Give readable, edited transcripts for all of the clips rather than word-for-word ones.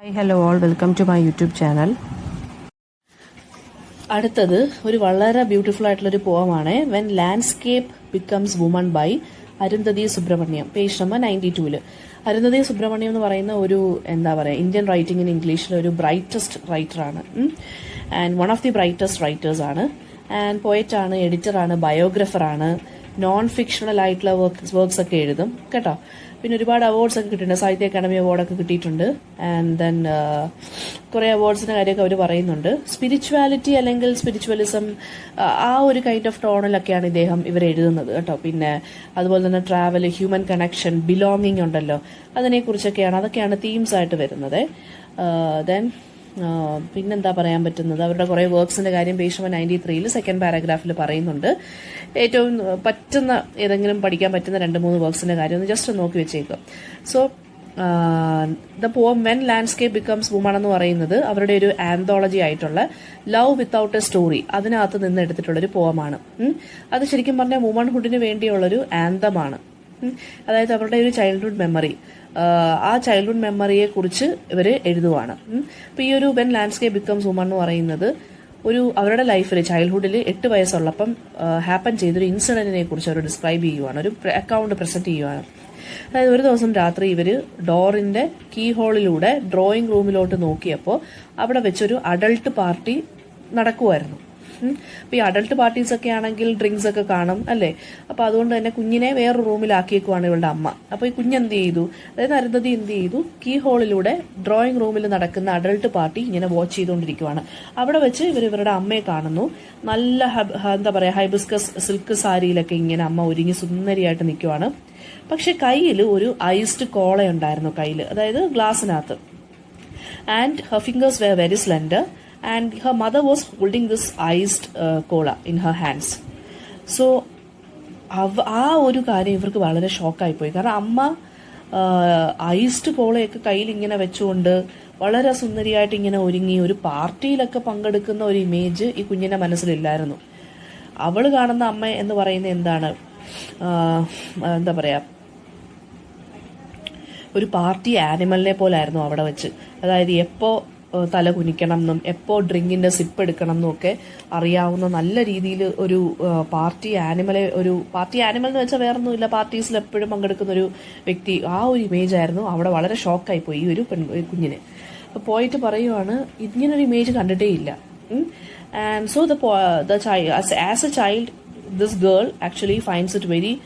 Hi hello all welcome to my YouTube channel. അടുത്തത് ഒരു വളരെ ബ്യൂട്ടിഫുൾ ആയിട്ടുള്ളൊരു പോമാണ് when landscape becomes woman by Arundhathi Subramaniam, page number 92. Arundhathi Subramaniam എന്ന് പറയുന്ന ഒരു എന്താ പറയുക ഇന്ത്യൻ റൈറ്റിംഗ് ഇൻ ഇംഗ്ലീഷിലെ ഒരു ബ്രൈറ്റസ്റ്റ് റൈറ്ററാണ് and one of the brightest writers ആണ്. ആൻഡ് പോയറ്റാണ്, എഡിറ്ററാണ്, ബയോഗ്രഫറാണ്, നോൺ ഫിക്ഷണൽ ആയിട്ടുള്ള വർക്ക്സ് ഒക്കെ എഴുതും കേട്ടോ. പിന്നെ ഒരുപാട് അവാർഡ്സ് ഒക്കെ കിട്ടിയിട്ടുണ്ട്, സാഹിത്യ അക്കാദമി അവാർഡൊക്കെ കിട്ടിയിട്ടുണ്ട്. ആൻഡ് ദെൻ കുറേ അവാർഡ്സിന്റെ കാര്യമൊക്കെ അവർ പറയുന്നുണ്ട്. സ്പിരിച്വാലിറ്റി അല്ലെങ്കിൽ സ്പിരിച്വലിസം ആ ഒരു കൈൻഡ് ഓഫ് ടോണിലൊക്കെയാണ് ഇവർ എഴുതുന്നത് കേട്ടോ. പിന്നെ അതുപോലെ തന്നെ ട്രാവൽ, ഹ്യൂമൻ കണക്ഷൻ, ബിലോങ്ങിങ് ഉണ്ടല്ലോ, അതൊക്കെയാണ് തീംസ് ആയിട്ട് വരുന്നത്. ദെൻ പിന്നെന്താ പറയാൻ പറ്റുന്നത്, അവരുടെ കുറേ വർക്ക്സിന്റെ കാര്യം പേജ് നമ്പർ 93 സെക്കൻഡ് പാരഗ്രാഫിൽ പറയുന്നുണ്ട്. ഏറ്റവും പറ്റുന്ന ഏതെങ്കിലും പഠിക്കാൻ പറ്റുന്ന 2-3 വർക്ക്സിന്റെ കാര്യം ഒന്ന് ജസ്റ്റ് നോക്കി വെച്ചേക്കും. So the poem when landscape becomes woman എന്ന് പറയുന്നത് അവരുടെ ഒരു ആന്തോളജി ആയിട്ടുള്ള ലവ് വിത്തൌട്ട് എ സ്റ്റോറി അതിനകത്ത് നിന്ന് എടുത്തിട്ടുള്ളൊരു പോമാണ്. അത് ശരിക്കും പറഞ്ഞാൽ വുമൺഹുഡിന് വേണ്ടിയുള്ളൊരു ആന്തമാണ്. അതായത് അവരുടെ ഒരു ചൈൽഡ്ഹുഡ് മെമ്മറി, ആ ചൈൽഡ്ഹുഡ് മെമ്മറിയെ കുറിച്ച് ഇവർ എഴുതുവാണ്. അപ്പൊ ഈ ഒരു വെൻ ലാൻഡ്സ്കേപ്പ് ബിക്കംസ് വുമൺ എന്ന് പറയുന്നത് ഒരു അവരുടെ ലൈഫിൽ ചൈൽഡ്ഹുഡിൽ 8 വയസ്സുള്ളപ്പം ഹാപ്പൻ ചെയ്തൊരു ഇൻസിഡന്റിനെ കുറിച്ച് അവർ ഡിസ്ക്രൈബ് ചെയ്യുവാണ്, ഒരു അക്കൗണ്ട് പ്രസന്റ് ചെയ്യുവാണ്. അതായത് ഒരു ദിവസം രാത്രി ഇവർ ഡോറിന്റെ കീ ഹോളിലൂടെ ഡ്രോയിങ് റൂമിലോട്ട് നോക്കിയപ്പോൾ അവിടെ വെച്ചൊരു അഡൾട്ട് പാർട്ടി നടക്കുമായിരുന്നു. അപ്പൊ ഈ അഡൾട്ട് പാർട്ടീസ് ഒക്കെ ആണെങ്കിൽ ഡ്രിങ്ക്സ് ഒക്കെ കാണും അല്ലേ. അപ്പൊ അതുകൊണ്ട് തന്നെ കുഞ്ഞിനെ വേറൊരു റൂമിലാക്കിയേക്കുവാണ് ഇവളുടെ അമ്മ. അപ്പൊ ഈ കുഞ്ഞെന്ത് ചെയ്തു, അതായത് അരുന്ധതി എന്ത് ചെയ്തു, കീ ഹോളിലൂടെ ഡ്രോയിങ് റൂമിൽ നടക്കുന്ന അഡൾട്ട് പാർട്ടി ഇങ്ങനെ വാച്ച് ചെയ്തുകൊണ്ടിരിക്കുവാണ്. അവിടെ വെച്ച് ഇവരുടെ അമ്മയെ കാണുന്നു. നല്ല എന്താ പറയാ ഹൈബിസ്കസ് സിൽക്ക് സാരിയിലൊക്കെ ഇങ്ങനെ അമ്മ ഒരുങ്ങി സുന്ദരിയായിട്ട് നിൽക്കുവാണ്. പക്ഷെ കയ്യിൽ ഒരു ഐസ്ഡ് കോള ഉണ്ടായിരുന്നു കയ്യിൽ, അതായത് ഗ്ലാസിനകത്ത്. And her fingers were very slender and her mother was holding this iced cola in her hands. So ആ ഒരു കാര്യം ഇവർക്ക് വളരെ ഷോക്കായി പോയി. കാരണം അമ്മ ഐസ്ഡ് കോളയൊക്കെ കയ്യിൽ ഇങ്ങനെ വെച്ചുകൊണ്ട് വളരെ സുന്ദരിയായിട്ട് ഇങ്ങനെ ഒരുങ്ങി ഒരു പാർട്ടിയിലൊക്കെ പങ്കെടുക്കുന്ന ഒരു ഇമേജ് ഈ കുഞ്ഞിന്റെ മനസ്സിലില്ലായിരുന്നു. അവള് കാണുന്ന അമ്മ എന്ന് പറയുന്നത് എന്താണ്, എന്താ പറയാ ഒരു പാർട്ടി ആനിമലിനെ പോലായിരുന്നു അവിടെ വെച്ച്. അതായത് എപ്പോ തല കുനിക്കണം എന്നും എപ്പോ ഡ്രിങ്കിന്റെ സിപ്പ് എടുക്കണം എന്നും ഒക്കെ അറിയാവുന്ന നല്ല രീതിയിൽ ഒരു പാർട്ടി ആനിമൽ എന്ന് വെച്ചാൽ വേറൊന്നുമില്ല, പാർട്ടീസിൽ എപ്പോഴും പങ്കെടുക്കുന്ന ഒരു വ്യക്തി. ആ ഒരു ഇമേജ് ആയിരുന്നു അവിടെ. വളരെ ഷോക്കായി പോയി ഈ ഒരു കുഞ്ഞിന്. അപ്പൊ പോയിട്ട് പറയുവാണ് ഇങ്ങനൊരു ഇമേജ് കണ്ടിട്ടേ ഇല്ല. And so as A child this girl actually finds it very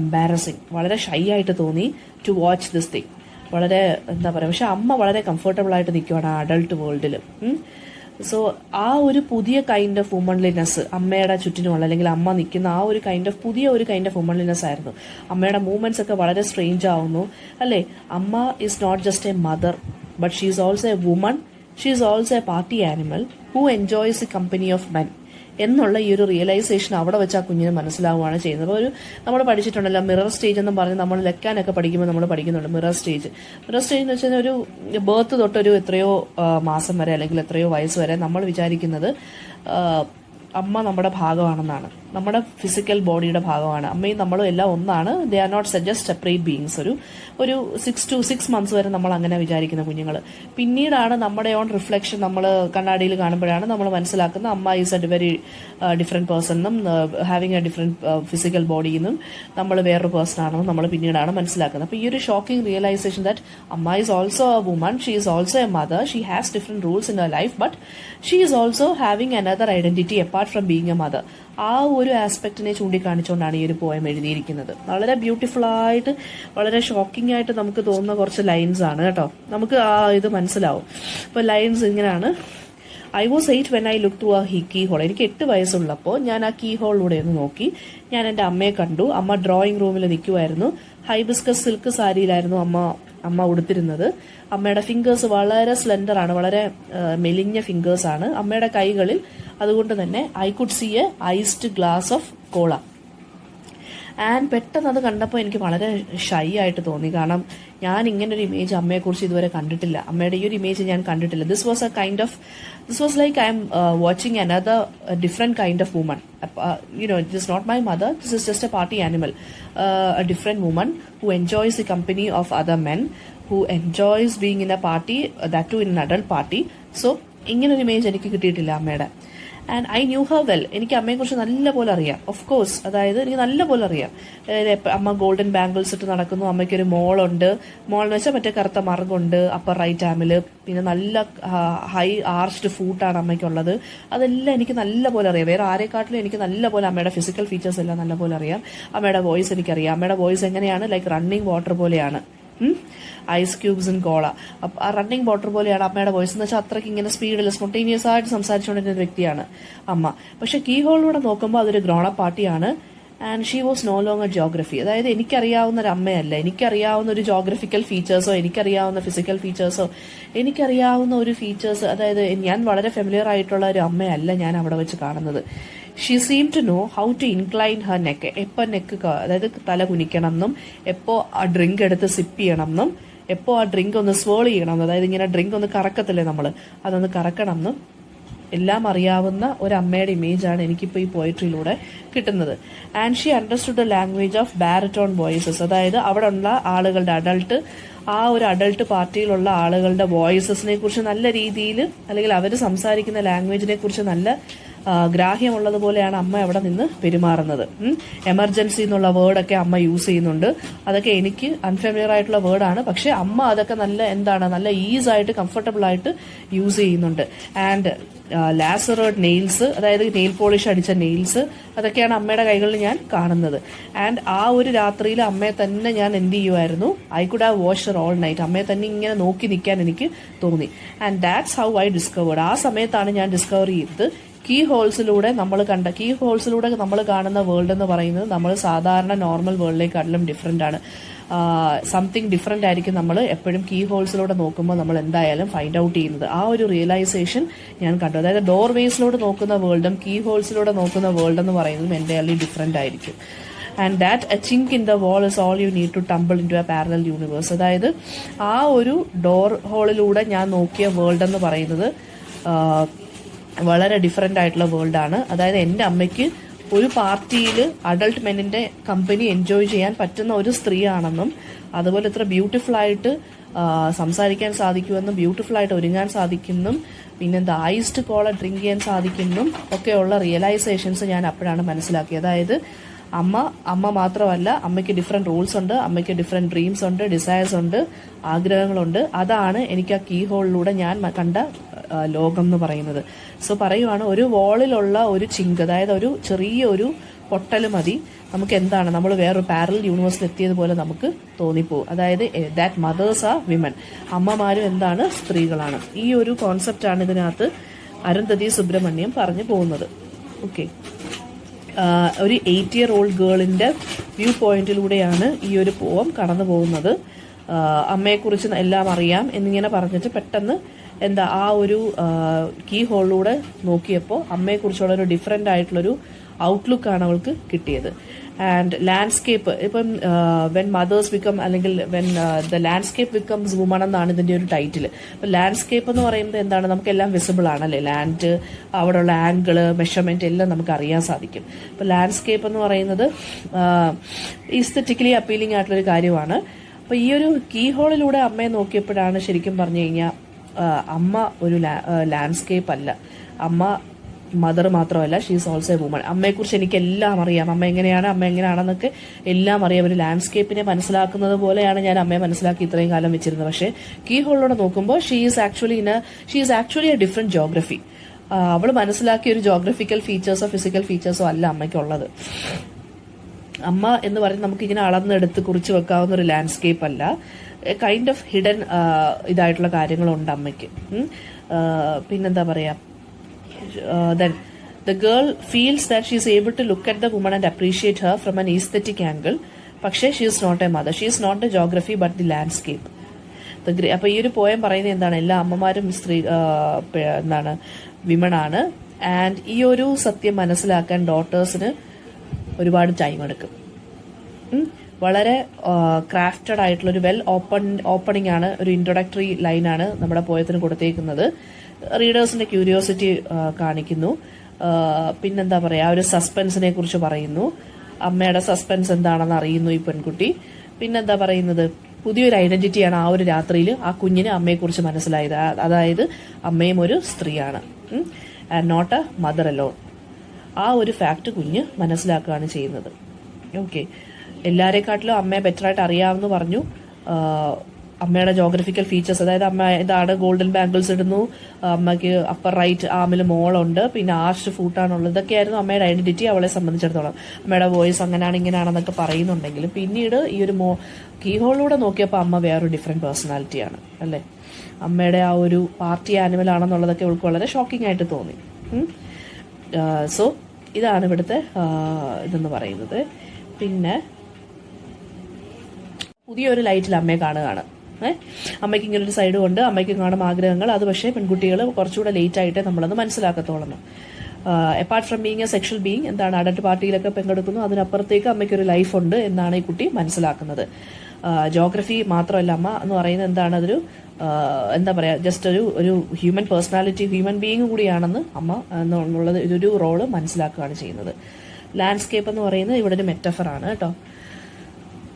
embarrassing. വളരെ ഷൈ ആയിട്ട് തോന്നി ടു വാച്ച് ദിസ് തിങ്. വളരെ എന്താ പറയുക, പക്ഷെ അമ്മ വളരെ കംഫർട്ടബിൾ ആയിട്ട് നിൽക്കുവാണ് ആ അഡൾട്ട് വേൾഡിൽ. സോ ആ ഒരു പുതിയ കൈൻഡ് ഓഫ് വുമൺലിനെസ് അമ്മയുടെ ചുറ്റിനുമുള്ള, അല്ലെങ്കിൽ അമ്മ നിൽക്കുന്ന ആ ഒരു പുതിയ ഒരു കൈൻഡ് ഓഫ് വുമൺലിനെസ് ആയിരുന്നു. അമ്മയുടെ മൂവ്മെന്റ്സ് ഒക്കെ വളരെ സ്ട്രേഞ്ച് ആവുന്നു അല്ലേ. അമ്മ is not just a mother, but she is also a woman, she is also a party animal who enjoys the company of men എന്നുള്ള ഈ ഒരു റിയലൈസേഷൻ അവിടെ വെച്ച് ആ കുഞ്ഞിന് മനസ്സിലാവുകയാണ് ചെയ്യുന്നത്. അപ്പോൾ നമ്മൾ പഠിച്ചിട്ടുണ്ടല്ലോ മിറർ സ്റ്റേജ് എന്നും പറഞ്ഞ് നമ്മൾ ലെക്കാനൊക്കെ പഠിക്കുമ്പോൾ നമ്മൾ പഠിക്കുന്നുണ്ട് മിറർ സ്റ്റേജ് എന്ന് വെച്ചാൽ ഒരു ബർത്ത് തൊട്ടൊരു എത്രയോ മാസം വരെ അല്ലെങ്കിൽ എത്രയോ വയസ്സ് വരെ നമ്മൾ വിചാരിക്കുന്നത് അമ്മ നമ്മുടെ ഭാഗമാണെന്നാണ്, നമ്മുടെ ഫിസിക്കൽ ബോഡിയുടെ ഭാഗമാണ്. അമ്മയും നമ്മളും എല്ലാം ഒന്നാണ്. They are not just separate beings. ഒരു 6 months വരെ നമ്മൾ അങ്ങനെ വിചാരിക്കുന്ന കുഞ്ഞുങ്ങൾ. പിന്നീടാണ് നമ്മുടെ ഓൺ റിഫ്ലക്ഷൻ നമ്മൾ കണ്ണാടിയിൽ കാണുമ്പോഴാണ് നമ്മൾ മനസ്സിലാക്കുന്ന അമ്മ is a very different person എന്നും having a different physical body എന്നും നമ്മൾ വേറൊരു പേഴ്സൺ ആണെന്നും നമ്മൾ പിന്നീടാണ് മനസ്സിലാക്കുന്നത്. അപ്പൊ ഈ ഒരു ഷോക്കിംഗ് റിയലൈസേഷൻ ദാറ്റ് അമ്മ is also a woman, she is also A mother, she has different rules in her life, but she is also having another identity apart from being A mother. ആ ഒരു ആസ്പെക്റ്റിനെ ചൂണ്ടിക്കാണിച്ചുകൊണ്ടാണ് ഈ ഒരു poem എഴുതിയിരിക്കുന്നത്. വളരെ beautiful ആയിട്ട് വളരെ shocking ആയിട്ട് നമുക്ക് തോന്നുന്ന കുറച്ച് ലൈൻസ് ആണ് കേട്ടോ. നമുക്ക് ആ ഇത് മനസ്സിലാവും. ഇപ്പൊ ലൈൻസ് ഇങ്ങനെയാണ്. I was 8 when I looked through a key hole. എനിക്ക് 8 വയസ്സുള്ളപ്പോൾ ഞാൻ ആ കീ ഹോളിലൂടെ ഒന്ന് നോക്കി. ഞാൻ എൻ്റെ അമ്മയെ കണ്ടു. അമ്മ ഡ്രോയിങ് റൂമിൽ നിൽക്കുമായിരുന്നു. ഹൈബിസ്കസ് സിൽക്ക് സാരിയിലായിരുന്നു അമ്മ ഉടുത്തിരുന്നത്. അമ്മയുടെ ഫിംഗേഴ്സ് വളരെ സ്ലെൻഡർ ആണ്, വളരെ മെലിഞ്ഞ ഫിംഗേഴ്സ് ആണ് അമ്മയുടെ കൈകളിൽ. അതുകൊണ്ട് തന്നെ I could see a iced glass of cola. And പെട്ടെന്ന് അത് കണ്ടപ്പോൾ എനിക്ക് വളരെ ഷൈ ആയിട്ട് തോന്നി. കാരണം ഞാൻ ഇങ്ങനൊരു ഇമേജ് അമ്മയെക്കുറിച്ച് ഇതുവരെ കണ്ടിട്ടില്ല, അമ്മയുടെ ഈ ഒരു ഇമേജ് ഞാൻ കണ്ടിട്ടില്ല. This was like I M watching another different kind of woman. It is not my mother, this is just a party animal, a different woman who enjoys the company of other men, who enjoys being in a party, that too in an adult party. So ഇങ്ങനൊരു image എനിക്ക് കിട്ടിയിട്ടില്ല അമ്മയുടെ. And I new Har well. എനിക്ക് അമ്മയെക്കുറിച്ച് നല്ല പോലെ അറിയാം. Of course, അതായത് എനിക്ക് നല്ല പോലെ അറിയാം. അമ്മ ഗോൾഡൻ ബാംഗിൾസ് ഇട്ട് നടക്കുന്നു. അമ്മയ്ക്കൊരു മോളുണ്ട്. മോൾ എന്ന് വെച്ചാൽ മറ്റേ കറുത്ത മറുകുണ്ട് അപ്പർ റൈറ്റ് ആമില്. പിന്നെ നല്ല ഹൈ ആർച്ച്ഡ് ഫൂട്ടാണ് അമ്മയ്ക്കുള്ളത്. അതെല്ലാം എനിക്ക് നല്ല പോലെ അറിയാം. വേറെ ആരെക്കാട്ടിലും എനിക്ക് നല്ല പോലെ അമ്മയുടെ ഫിസിക്കൽ ഫീച്ചേഴ്സ് എല്ലാം നല്ല പോലെ അറിയാം. അമ്മയുടെ വോയിസ് എനിക്കറിയാം. അമ്മയുടെ വോയിസ് എങ്ങനെയാണ്, ലൈക്ക് റണ്ണിങ് വാട്ടർ പോലെയാണ്. ഐസ് ക്യൂബ്സ് ഇൻ കോള. ആ റണ്ണിങ് വാട്ടർ പോലെയാണ് അമ്മയുടെ വോയിസ്. എന്ന് വെച്ചാൽ അത്രയ്ക്ക് ഇങ്ങനെ സ്പീഡിൽ സ്പോണ്ടേനിയസ് ആയിട്ട് സംസാരിച്ചുകൊണ്ടിരുന്ന ഒരു വ്യക്തിയാണ് അമ്മ. പക്ഷെ കീ ഹോളിലൂടെ നോക്കുമ്പോൾ അതൊരു ഗ്രോണപ്പ് പാർട്ടിയാണ്. And she was no longer geography. അതായത് എനിക്കറിയാവുന്ന ഒരു അമ്മയല്ല. എനിക്കറിയാവുന്ന ഒരു ജോഗ്രഫിക്കൽ ഫീച്ചേഴ്സോ എനിക്കറിയാവുന്ന ഫിസിക്കൽ ഫീച്ചേഴ്സോ എനിക്കറിയാവുന്ന ഒരു ഫീച്ചേഴ്സ്, അതായത് ഞാൻ വളരെ ഫെമിലിയർ ആയിട്ടുള്ള ഒരു അമ്മയല്ല ഞാൻ അവിടെ വെച്ച് കാണുന്നത്. She seem to know how to incline her neck. എപ്പോൾ നെക്ക്, അതായത് തല കുനിക്കണം എന്നും, എപ്പോൾ ആ ഡ്രിങ്ക് എടുത്ത് സിപ്പ് ചെയ്യണം എന്നും, എപ്പോൾ ആ ഡ്രിങ്ക് ഒന്ന് സ്വേൾ ചെയ്യണം എന്നും, അതായത് ഇങ്ങനെ ഡ്രിങ്ക് ഒന്ന് കറക്കത്തില്ലേ നമ്മൾ, അതൊന്ന് കറക്കണം എന്നും എല്ലാം അറിയാവുന്ന ഒരു അമ്മയുടെ ഇമേജാണ് എനിക്കിപ്പോൾ ഈ പോയട്രിയിലൂടെ കിട്ടുന്നത്. And she understood the language of baritone voices. അതായത് അവിടെ ഉള്ള ആളുകളുടെ ആ ഒരു അഡൾട്ട് പാർട്ടിയിലുള്ള ആളുകളുടെ വോയിസസിനെ കുറിച്ച് നല്ല രീതിയിൽ, അല്ലെങ്കിൽ അവർ സംസാരിക്കുന്ന ലാംഗ്വേജിനെ കുറിച്ച് നല്ല ഗ്രാഹ്യമുള്ളതുപോലെയാണ് അമ്മ അവിടെ നിന്ന് പെരുമാറുന്നത്. എമർജൻസി എന്നുള്ള വേർഡൊക്കെ അമ്മ യൂസ് ചെയ്യുന്നുണ്ട്. അതൊക്കെ എനിക്ക് അൺഫെമിലിയർ ആയിട്ടുള്ള വേർഡാണ്. പക്ഷെ അമ്മ അതൊക്കെ നല്ല ഈസായിട്ട് കംഫർട്ടബിൾ ആയിട്ട് യൂസ് ചെയ്യുന്നുണ്ട്. ആൻഡ് ലാസറേഡ് നെയിൽസ്, അതായത് നെയിൽ പോളിഷ് അടിച്ച നെയിൽസ്, അതൊക്കെയാണ് അമ്മയുടെ കൈകളിൽ ഞാൻ കാണുന്നത്. ആൻഡ് ആ ഒരു രാത്രിയിൽ അമ്മയെ തന്നെ ഞാൻ എന്ത് ചെയ്യുമായിരുന്നു, I could have watched Har all night. അമ്മയെ തന്നെ ഇങ്ങനെ നോക്കി നിൽക്കാൻ എനിക്ക് തോന്നി. And that's how I discovered. ആ സമയത്താണ് ഞാൻ ഡിസ്കവർ ചെയ്തത് കീ ഹോൾസിലൂടെ നമ്മൾ കാണുന്ന വേൾഡ് എന്ന് പറയുന്നത് നമ്മൾ സാധാരണ നോർമൽ വേൾഡിലേക്കാട്ടിലും ഡിഫറെൻ്റ് ആണ്. സംതിങ് ഡിഫറെൻ്റ് ആയിരിക്കും നമ്മൾ എപ്പോഴും കീ ഹോൾസിലൂടെ നോക്കുമ്പോൾ നമ്മൾ എന്തായാലും ഫൈൻഡ് ഔട്ട് ചെയ്യുന്നത്. ആ ഒരു റിയലൈസേഷൻ ഞാൻ കണ്ടു. അതായത് ഡോർ വേസിലൂടെ നോക്കുന്ന വേൾഡും കീ ഹോൾസിലൂടെ നോക്കുന്ന വേൾഡ് എന്ന് പറയുന്നതും എൻ്റയർലി ഡിഫറെൻ്റ് ആയിരിക്കും. And that a chink in the wall is all you need to tumble in to a parallel universe. അതായത് ആ ഒരു ഡോർ ഹോളിലൂടെ ഞാൻ നോക്കിയ വേൾഡ് എന്ന് പറയുന്നത് വളരെ ഡിഫറെൻ്റ് ആയിട്ടുള്ള വേൾഡാണ്. അതായത് എൻ്റെ അമ്മയ്ക്ക് ഒരു പാർട്ടിയിൽ അഡൾട്ട് മെന്നിൻ്റെ കമ്പനി എൻജോയ് ചെയ്യാൻ പറ്റുന്ന ഒരു സ്ത്രീയാണെന്നും, അതുപോലെ ഇത്ര ബ്യൂട്ടിഫുൾ ആയിട്ട് സംസാരിക്കാൻ സാധിക്കുമെന്നും, ബ്യൂട്ടിഫുൾ ആയിട്ട് ഒരുങ്ങാൻ സാധിക്കുമെന്നും, പിന്നെന്താ ഐസ്ഡ് കോള ഡ്രിങ്ക് ചെയ്യാൻ സാധിക്കുമെന്നും ഒക്കെയുള്ള റിയലൈസേഷൻസ് ഞാൻ അപ്പോഴാണ് മനസ്സിലാക്കിയത്. അതായത് അമ്മ മാത്രമല്ല, അമ്മയ്ക്ക് ഡിഫറെൻറ്റ് റൂൾസ് ഉണ്ട്, അമ്മയ്ക്ക് ഡിഫറെൻറ്റ് ഡ്രീംസ് ഉണ്ട്, ഡിസയേഴ്സ് ഉണ്ട്, ആഗ്രഹങ്ങളുണ്ട്. അതാണ് എനിക്ക് ആ കീ ഹോളിലൂടെ ഞാൻ കണ്ട ലോകം എന്ന് പറയുന്നത്. സോ പറയുവാണ്, ഒരു വാളിലുള്ള ഒരു ചിങ്ക്, അതായത് ഒരു ചെറിയൊരു പൊട്ടൽ മതി നമുക്ക് എന്താണ്, നമ്മൾ വേറൊരു പാരലൽ യൂണിവേഴ്സിൽ എത്തിയതുപോലെ നമുക്ക് തോന്നിപ്പോകും. അതായത് ദാറ്റ് മദേഴ്സ് ആർ വിമൻ. അമ്മമാരും എന്താണ്, സ്ത്രീകളാണ്. ഈ ഒരു കോൺസെപ്റ്റാണ് ഇതിനകത്ത് അരുന്ധതി സുബ്രഹ്മണ്യം പറഞ്ഞു പോകുന്നത്. ഓക്കെ, ഒരു 8-year-old ഗേളിൻ്റെ വ്യൂ പോയിന്റിലൂടെയാണ് ഈ ഒരു പോം കടന്നു പോകുന്നത്. അമ്മയെക്കുറിച്ച് എല്ലാം അറിയാം എന്നിങ്ങനെ പറഞ്ഞിട്ട് പെട്ടെന്ന് ആ ഒരു കീ ഹോളിലൂടെ നോക്കിയപ്പോൾ അമ്മയെക്കുറിച്ചുള്ള ഒരു ഡിഫറെൻ്റ് ആയിട്ടുള്ളൊരു ഔട്ട്ലുക്കാണ് അവൾക്ക് കിട്ടിയത്. ആൻഡ് ലാൻഡ്സ്കേപ്പ്, ഇപ്പം വെൻ മദേഴ്സ് ബിക്കം, അല്ലെങ്കിൽ when the landscape becomes woman എന്നാണ് ഇതിൻ്റെ ഒരു ടൈറ്റിൽ. അപ്പം ലാൻഡ്സ്കേപ്പ് എന്ന് പറയുന്നത് എന്താണ്, നമുക്കെല്ലാം വിസിബിൾ ആണല്ലേ. ലാൻഡ്, അവിടെയുള്ള ആംഗിള്, മെഷർമെൻറ്റ് എല്ലാം നമുക്ക് അറിയാൻ സാധിക്കും. അപ്പം ലാൻഡ്സ്കേപ്പ് എന്ന് പറയുന്നത് ഈസ്തറ്റിക്കലി അപ്പീലിംഗ് ആയിട്ടുള്ളൊരു കാര്യമാണ്. അപ്പോൾ ഈ ഒരു കീ ഹോളിലൂടെ അമ്മയെ നോക്കിയപ്പോഴാണ് ശരിക്കും പറഞ്ഞു കഴിഞ്ഞാൽ അമ്മ ഒരു ലാൻഡ്സ്കേപ്പ് അല്ല, അമ്മ മദർ മാത്രമല്ല, ഷീസ് ഓൾസോ എ വുമൺ. അമ്മയെക്കുറിച്ച് എനിക്ക് എല്ലാം അറിയാം. അമ്മ എങ്ങനെയാണെന്നൊക്കെ എല്ലാം അറിയാം. ഒരു ലാൻഡ്സ്കേപ്പിനെ മനസ്സിലാക്കുന്നത് പോലെയാണ് ഞാൻ അമ്മയെ മനസ്സിലാക്കി ഇത്രയും കാലം വെച്ചിരുന്നത്. പക്ഷേ കീ ഹോളിലൂടെ നോക്കുമ്പോൾ she is actually A different geography. അവൾ മനസ്സിലാക്കിയ ഒരു ജോഗ്രഫിക്കൽ ഫീച്ചേഴ്സോ ഫിസിക്കൽ ഫീച്ചേഴ്സോ അല്ല അമ്മയ്ക്കുള്ളത്. അമ്മ എന്ന് പറയുന്നത് നമുക്കിങ്ങനെ അളന്നെടുത്ത് കുറിച്ച് വെക്കാവുന്ന ഒരു ലാൻഡ്സ്കേപ്പ് അല്ല. കൈൻഡ് ഓഫ് ഹിഡൻ ഇതായിട്ടുള്ള കാര്യങ്ങളുണ്ട് അമ്മയ്ക്ക്. പിന്നെന്താ പറയുക, then the girl feels that she is able to look at the woman and appreciate her from an aesthetic angle. പക്ഷേ she is not a mother, she is not the geography but the landscape. അപ്പോൾ ഈ ഒരു poem പറയുന്നത് എന്താണ്, എല്ലാ അമ്മമാരും വിമണാണ്. And ഈ ഒരു സത്യം മനസ്സിലാക്കാൻ ഡോട്ടേഴ്സിന് ഒരുപാട് ടൈം എടുക്കും. വളരെ ക്രാഫ്റ്റഡ് ആയിട്ടുള്ളൊരു ഓപ്പണിംഗ് ആണ്, ഒരു ഇൻട്രൊഡക്ടറി ലൈനാണ് നമ്മുടെ പോയത്തിന് കൊടുത്തേക്കുന്നത്. റീഡേഴ്സിന്റെ ക്യൂരിയോസിറ്റി കാണിക്കുന്നു. പിന്നെന്താ പറയുക, ആ ഒരു സസ്പെൻസിനെ കുറിച്ച് പറയുന്നു. അമ്മയുടെ സസ്പെൻസ് എന്താണെന്ന് അറിയുന്നു ഈ പെൺകുട്ടി. പിന്നെന്താ പറയുന്നത്, പുതിയൊരു ഐഡന്റിറ്റിയാണ് ആ ഒരു രാത്രിയിൽ ആ കുഞ്ഞിന് അമ്മയെക്കുറിച്ച് മനസ്സിലായത്. അതായത് അമ്മയും ഒരു സ്ത്രീയാണ്, and not a mother alone. ആ ഒരു ഫാക്ട് കുഞ്ഞ് മനസ്സിലാക്കുകയാണ് ചെയ്യുന്നത്. ഓക്കെ, എല്ലാവരെക്കാട്ടിലും അമ്മയെ ബെറ്ററായിട്ട് അറിയാമെന്ന് പറഞ്ഞു. അമ്മയുടെ ജോഗ്രഫിക്കൽ ഫീച്ചേഴ്സ്, അതായത് അമ്മ ഇതാണ്, ഗോൾഡൻ ബാംഗിൾസ് ഇടുന്നു, അമ്മയ്ക്ക് അപ്പർ റൈറ്റ് ആമിൽ മോളുണ്ട്, പിന്നെ ആർച്ച് ഫൂട്ടാണുള്ളത്. ഇതൊക്കെയായിരുന്നു അമ്മയുടെ ഐഡന്റിറ്റി അവളെ സംബന്ധിച്ചിടത്തോളം. അമ്മയുടെ വോയിസ് അങ്ങനെയാണ് ഇങ്ങനെയാണെന്നൊക്കെ പറയുന്നുണ്ടെങ്കിലും പിന്നീട് ഈ ഒരു കീഹോളിലൂടെ നോക്കിയപ്പോൾ അമ്മ വേറൊരു ഡിഫറെന്റ് പേഴ്സണാലിറ്റിയാണ് അല്ലേ. അമ്മയുടെ ആ ഒരു പാർട്ടി ആനിമൽ ആണെന്നുള്ളതൊക്കെ അവൾക്ക് വളരെ ഷോക്കിംഗ് ആയിട്ട് തോന്നി. സോ ഇതാണ് ഇവിടുത്തെ ഇതെന്ന് പറയുന്നത്. പിന്നെ പുതിയൊരു ലൈറ്റിൽ അമ്മയെ കാണുകയാണ്. അമ്മയ്ക്ക് ഇങ്ങനൊരു സൈഡ് കൊണ്ട് അമ്മയ്ക്ക് കാണും ആഗ്രഹങ്ങൾ. അത് പക്ഷേ പെൺകുട്ടികൾ കുറച്ചുകൂടെ ലേറ്റ് ആയിട്ടേ നമ്മളത് മനസ്സിലാക്കത്തോളന്ന്. Apart from being a sexual being, എന്താണ് അഡൽട്ട് പാർട്ടിയിലൊക്കെ പങ്കെടുക്കുന്നു, അതിനപ്പുറത്തേക്ക് അമ്മയ്ക്കൊരു ലൈഫ് ഉണ്ട് എന്നാണ് ഈ കുട്ടി മനസ്സിലാക്കുന്നത്. ജോഗ്രഫി മാത്രമല്ല അമ്മ എന്ന് പറയുന്നത് എന്താണ്, അതൊരു എന്താ പറയുക, ജസ്റ്റ് ഒരു ഹ്യൂമൻ പേഴ്സണാലിറ്റി, ഹ്യൂമൻ ബീങ് കൂടിയാണെന്ന് അമ്മ എന്നുള്ളത് ഇതൊരു റോള് മനസ്സിലാക്കുകയാണ് ചെയ്യുന്നത്. ലാൻഡ്സ്കേപ്പ് എന്ന് പറയുന്നത് ഇവിടെ ഒരു മെറ്റഫറാണ് കേട്ടോ.